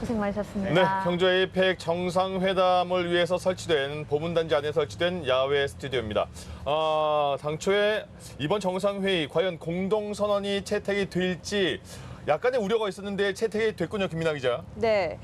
고생 많으셨습니다. 네, 경주 에이펙 정상회담을 위해서 설치된 보문단지 안에 설치된 야외 스튜디오입니다. 당초에 이번 정상회의 과연 공동선언이 채택이 될지 약간의 우려가 있었는데 채택이 됐군요, 김민아 기자. 네,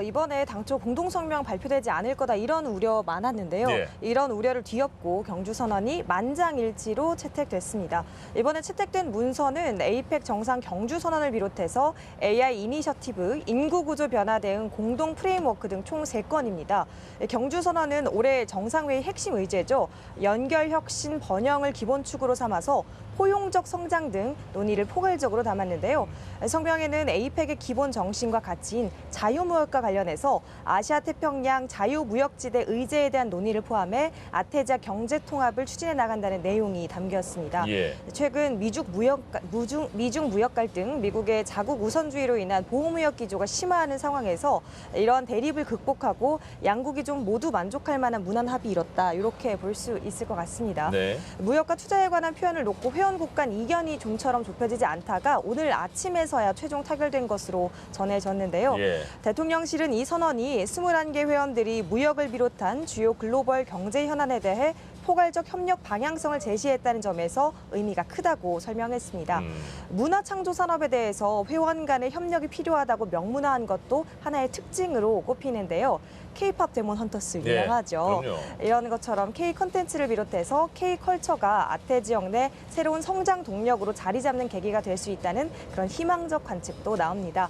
이번에 당초 공동성명 발표되지 않을 거다 이런 우려 많았는데요. 네. 이런 우려를 뒤엎고 경주선언이 만장일치로 채택됐습니다. 이번에 채택된 문서는 에이펙 정상 경주선언을 비롯해서 AI 이니셔티브, 인구구조 변화 대응 공동 프레임워크 등 총 3건입니다. 경주선언은 올해 정상회의 핵심 의제죠. 연결, 혁신, 번영을 기본축으로 삼아서 포용적 성장 등 논의를 포괄적으로 담았는데요. 성명에는 에이펙의 기본 정신과 가치인 자유무역과 관련해서 아시아 태평양 자유무역지대 의제에 대한 논의를 포함해 아태지아 경제 통합을 추진해 나간다는 내용이 담겼습니다. 예. 최근 미중 무역 갈등, 미국의 자국 우선주의로 인한 보호무역 기조가 심화하는 상황에서 이런 대립을 극복하고 양국이 좀 모두 만족할 만한 무난 합의 이뤘다. 이렇게 볼 수 있을 것 같습니다. 네. 무역과 투자에 관한 표현을 놓고 회원국 간 이견이 좀처럼 좁혀지지 않다가 오늘 아침에서야 최종 타결된 것으로 전해졌는데요. 예. 대통령실은 이 선언이 21개 회원들이 무역을 비롯한 주요 글로벌 경제 현안에 대해 포괄적 협력 방향성을 제시했다는 점에서 의미가 크다고 설명했습니다. 문화창조 산업에 대해서 회원 간의 협력이 필요하다고 명문화한 것도 하나의 특징으로 꼽히는데요. K-팝 데몬 헌터스 예, 유명하죠. 그럼요. 이런 것처럼 K-컨텐츠를 비롯해서 K-컬처가 아태 지역 내 새로운 성장 동력으로 자리 잡는 계기가 될 수 있다는 그런 희망적 관측도 나옵니다.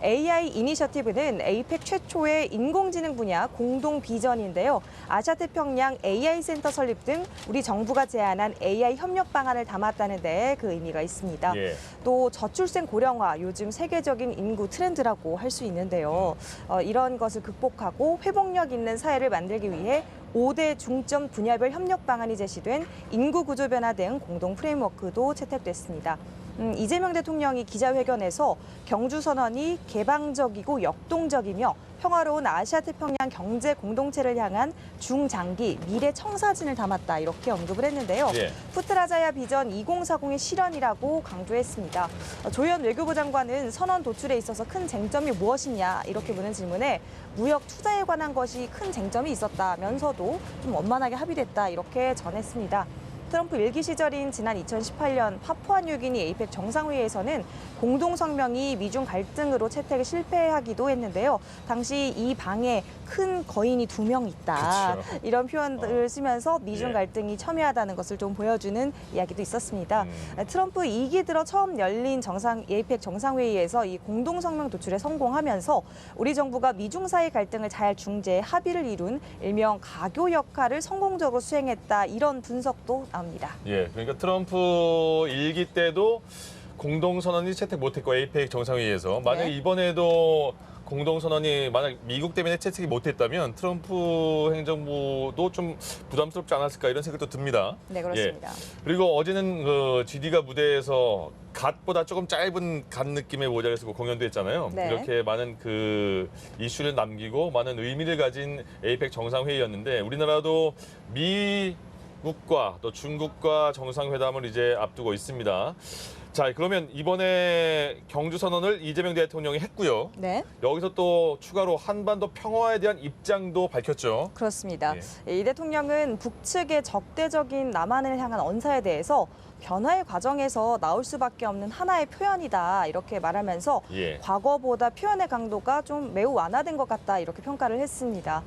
AI 이니셔티브는 에이펙 최초의 인공지능 분야 공동 비전인데요. 아시아태평양 AI 센터 설립 등 우리 정부가 제안한 AI 협력 방안을 담았다는 데 그 의미가 있습니다. 예. 또 저출생 고령화, 요즘 세계적인 인구 트렌드라고 할 수 있는데요. 이런 것을 극복하고 회복력 있는 사회를 만들기 위해 5대 중점 분야별 협력 방안이 제시된 인구 구조 변화 대응 공동 프레임워크도 채택됐습니다. 이재명 대통령이 기자회견에서 경주선언이 개방적이고 역동적이며 평화로운 아시아태평양 경제 공동체를 향한 중장기 미래 청사진을 담았다 이렇게 언급을 했는데요. 예. 푸트라자야 비전 2040의 실현이라고 강조했습니다. 조현 외교부 장관은 선언 도출에 있어서 큰 쟁점이 무엇이냐 이렇게 묻는 질문에 무역 투자에 관한 것이 큰 쟁점이 있었다면서도 좀 원만하게 합의됐다 이렇게 전했습니다. 트럼프 일기 시절인 지난 2018년 파푸아뉴기니 에이펙 정상회의에서는 공동성명이 미중 갈등으로 채택에 실패하기도 했는데요. 당시 이 방에 큰 거인이 2명 있다. 그렇죠. 이런 표현들을 쓰면서 미중 예. 갈등이 첨예하다는 것을 좀 보여주는 이야기도 있었습니다. 트럼프 2기 들어 처음 열린 에이펙 정상회의에서 이 공동성명 도출에 성공하면서 우리 정부가 미중 사이 갈등을 잘 중재해 합의를 이룬 일명 가교 역할을 성공적으로 수행했다. 이런 분석도 나옵니다. 예, 그러니까 트럼프 1기 때도 공동선언이 채택 못했고 에이펙 정상회의에서 만약 네. 이번에도 공동선언이 만약 미국 때문에 채택이 못했다면 트럼프 행정부도 좀 부담스럽지 않았을까 이런 생각도 듭니다. 네, 그렇습니다. 예. 그리고 어제는 그 GD가 무대에서 갓보다 조금 짧은 갓 느낌의 모자를 쓰고 공연도 했잖아요. 네. 이렇게 많은 그 이슈를 남기고 많은 의미를 가진 에이펙 정상회의였는데 우리나라도 미국과 또 중국과 정상회담을 이제 앞두고 있습니다. 자, 그러면 이번에 경주선언을 이재명 대통령이 했고요. 네. 여기서 또 추가로 한반도 평화에 대한 입장도 밝혔죠. 그렇습니다. 이 대통령은 북측의 적대적인 남한을 향한 언사에 대해서 변화의 과정에서 나올 수밖에 없는 하나의 표현이다 이렇게 말하면서 예. 과거보다 표현의 강도가 좀 매우 완화된 것 같다 이렇게 평가를 했습니다.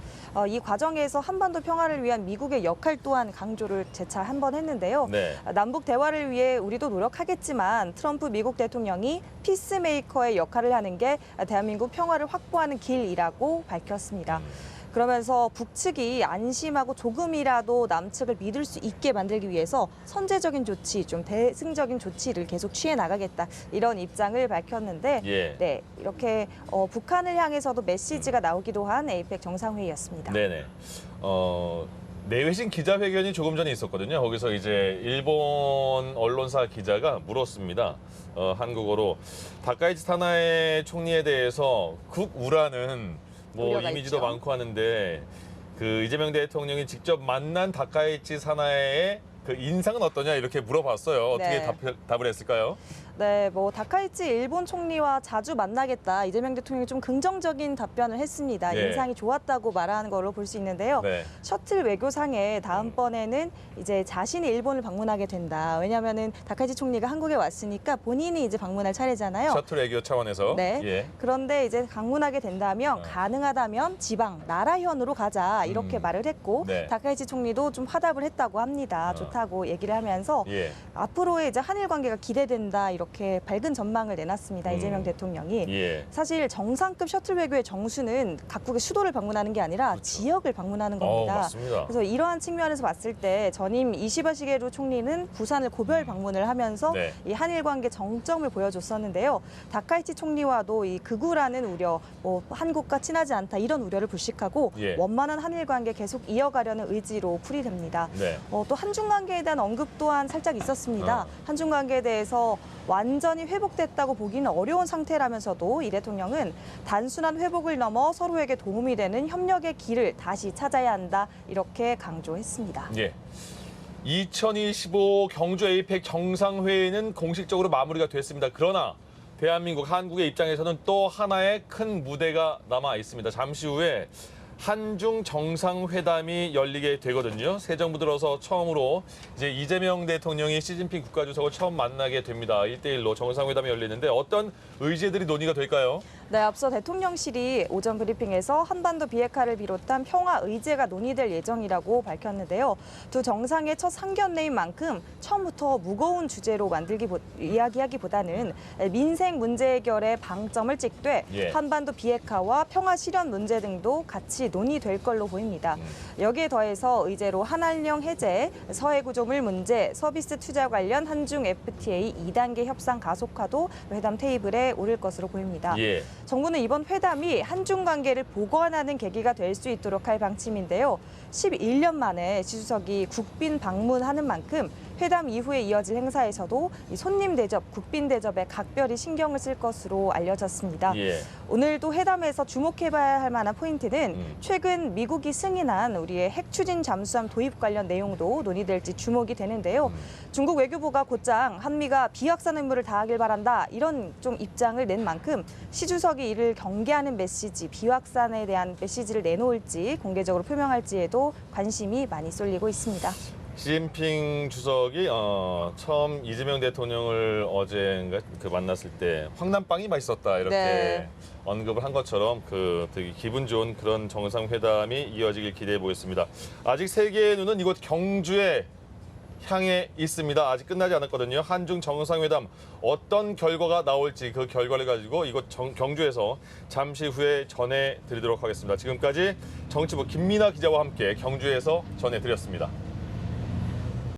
이 과정에서 한반도 평화를 위한 미국의 역할 또한 강조를 재차 한 번 했는데요. 네. 남북 대화를 위해 우리도 노력하겠지만 트럼프 미국 대통령이 피스메이커의 역할을 하는 게 대한민국 평화를 확보하는 길이라고 밝혔습니다. 그러면서 북측이 안심하고 조금이라도 남측을 믿을 수 있게 만들기 위해서 선제적인 조치, 좀 대승적인 조치를 계속 취해 나가겠다 이런 입장을 밝혔는데 예. 네, 이렇게 북한을 향해서도 메시지가 나오기도 한 에이펙 정상회의였습니다. 네네. 내외신 기자회견이 조금 전에 있었거든요. 거기서 이제 일본 언론사 기자가 물었습니다. 한국어로 다카이치 타나에 총리에 대해서 국우라는 뭐 우려가 이미지도 있죠. 많고 하는데 그 이재명 대통령이 직접 만난 다카이치 사나이의 그 인상은 어떠냐 이렇게 물어봤어요. 어떻게 네. 답을 했을까요? 네, 뭐 다카이치 일본 총리와 자주 만나겠다. 이재명 대통령이 좀 긍정적인 답변을 했습니다. 예. 인상이 좋았다고 말하는 걸로 볼 수 있는데요. 네. 셔틀 외교상에 다음번에는 이제 자신이 일본을 방문하게 된다. 왜냐하면은 다카이치 총리가 한국에 왔으니까 본인이 이제 방문할 차례잖아요. 셔틀 외교 차원에서. 네. 예. 그런데 이제 방문하게 된다면 가능하다면 지방 나라현으로 가자 이렇게 말을 했고 네. 다카이치 총리도 좀 화답을 했다고 합니다. 좋다고 얘기를 하면서 예. 앞으로의 이제 한일 관계가 기대된다 이렇게 밝은 전망을 내놨습니다. 이재명 대통령이. 예. 사실 정상급 셔틀 외교의 정수는 각국의 수도를 방문하는 게 아니라 지역을 방문하는 겁니다. 맞습니다. 그래서 이러한 측면에서 봤을 때 전임 이시바 시게루 총리는 부산을 고별 방문을 하면서 네. 이 한일 관계 정점을 보여줬었는데요. 다카이치 총리와도 이 극우라는 우려, 뭐 한국과 친하지 않다 이런 우려를 불식하고 예. 원만한 한일 관계 계속 이어가려는 의지로 풀이됩니다. 네. 또 한중 관계에 대한 언급 또한 살짝 있었습니다. 한중 관계에 대해서 완전히 회복됐다고 보기는 어려운 상태라면서도 이 대통령은 단순한 회복을 넘어 서로에게 도움이 되는 협력의 길을 다시 찾아야 한다 이렇게 강조했습니다. 예. 2025 경주 에이펙 정상회의는 공식적으로 마무리가 됐습니다. 그러나 대한민국, 한국의 입장에서는 또 하나의 큰 무대가 남아 있습니다. 잠시 후에 한중 정상회담이 열리게 되거든요. 새 정부 들어서 처음으로 이제 이재명 대통령이 시진핑 국가주석을 처음 만나게 됩니다. 1대1로 정상회담이 열리는데 어떤 의제들이 논의가 될까요? 네, 앞서 대통령실이 오전 브리핑에서 한반도 비핵화를 비롯한 평화 의제가 논의될 예정이라고 밝혔는데요. 두 정상의 첫 상견례인 만큼 처음부터 무거운 주제로 이야기하기보다는 민생 문제 해결에 방점을 찍되 예. 한반도 비핵화와 평화 실현 문제 등도 같이 논의될 걸로 보입니다. 여기에 더해서 의제로 한한령 해제, 서해 구조물 문제, 서비스 투자 관련 한중 FTA 2단계 협상 가속화도 회담 테이블에 오를 것으로 보입니다. 예. 정부는 이번 회담이 한중 관계를 복원하는 계기가 될 수 있도록 할 방침인데요. 11년 만에 시 주석이 국빈 방문하는 만큼 회담 이후에 이어질 행사에서도 이 손님 대접, 국빈 대접에 각별히 신경을 쓸 것으로 알려졌습니다. 예. 오늘도 회담에서 주목해봐야 할 만한 포인트는 최근 미국이 승인한 우리의 핵 추진 잠수함 도입 관련 내용도 논의될지 주목이 되는데요. 중국 외교부가 곧장 한미가 비확산 의무를 다하길 바란다 이런 좀 입장을 낸 만큼 시 주석이 이를 경계하는 메시지, 비확산에 대한 메시지를 내놓을지 공개적으로 표명할지에도 관심이 많이 쏠리고 있습니다. 시진핑 주석이 처음 이재명 대통령을 어제인가 만났을 때 황남빵이 맛있었다 이렇게 네. 언급을 한 것처럼 되게 기분 좋은 그런 정상회담이 이어지길 기대해 보겠습니다. 아직 세계의 눈은 이곳 경주에 향해 있습니다. 아직 끝나지 않았거든요. 한중 정상회담 어떤 결과가 나올지 그 결과를 가지고 이곳 경주에서 잠시 후에 전해드리도록 하겠습니다. 지금까지 정치부 김민아 기자와 함께 경주에서 전해드렸습니다.